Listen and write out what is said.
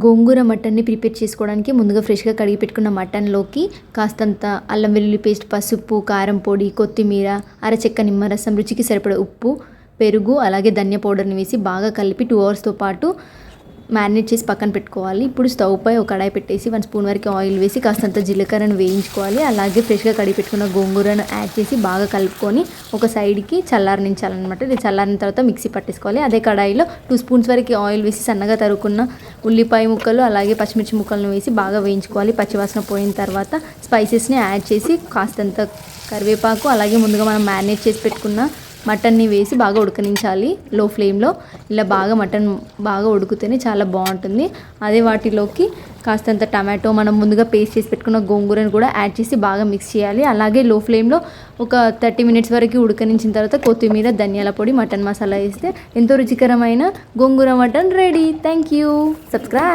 గోంగూర మటన్ని prepare చేసుకోవడానికి ముందుగా ఫ్రెష్గా కడిగి పెట్టుకున్న మటన్లోకి కాస్తంత అల్లం వెల్లుల్లి పేస్ట్, పసుపు, కారం పొడి, కొత్తిమీర, అరచెక్క నిమ్మరసం, రుచికి సరిపడ ఉప్పు, పెరుగు అలాగే ధనియా పౌడర్ని వేసి బాగా కలిపి 2 అవర్స్తో పాటు మ్యారినేట్ చేసి పక్కన పెట్టుకోవాలి. ఇప్పుడు స్టవ్ పై ఒక కడాయి పెట్టేసి 1 స్పూన్ వరకు ఆయిల్ వేసి కాస్తంత జీలకర్రను వేయించుకోవాలి. అలాగే ఫ్రెష్గా కడిగి పెట్టుకున్న గోంగూరను యాడ్ చేసి బాగా కలుపుకొని ఒక సైడ్కి చల్లారనించాలన్నమాట. ఇది చల్లారిన తర్వాత మిక్సీ పట్టేసుకోవాలి. అదే కడాయిలో 2 స్పూన్స్ వరకు ఆయిల్ వేసి సన్నగా తరుక్కున్న ఉల్లిపాయ ముక్కలు అలాగే పచ్చిమిర్చి ముక్కలను వేసి బాగా వేయించుకోవాలి. పచ్చివాసన పోయిన తర్వాత స్పైసెస్ని యాడ్ చేసి కాస్తంత కరివేపాకు అలాగే ముందుగా మనం మ్యారినేట్ చేసి పెట్టుకున్న మటన్ని వేసి బాగా ఉడకనించాలి లో ఫ్లేమ్లో. ఇలా బాగా మటన్ బాగా ఉడికితేనే చాలా బాగుంటుంది. అదే వాటిలోకి కాస్తంత టమాటో, మనం ముందుగా పేస్ట్ చేసి పెట్టుకున్న గోంగూరను కూడా యాడ్ చేసి బాగా మిక్స్ చేయాలి. అలాగే లో ఫ్లేమ్లో ఒక 30 మినిట్స్ వరకు ఉడకనించిన తర్వాత కొత్తిమీర, ధనియాల పొడి, మటన్ మసాలా వేస్తే ఎంతో రుచికరమైన gongura mutton ready. Thank you. Subscribe.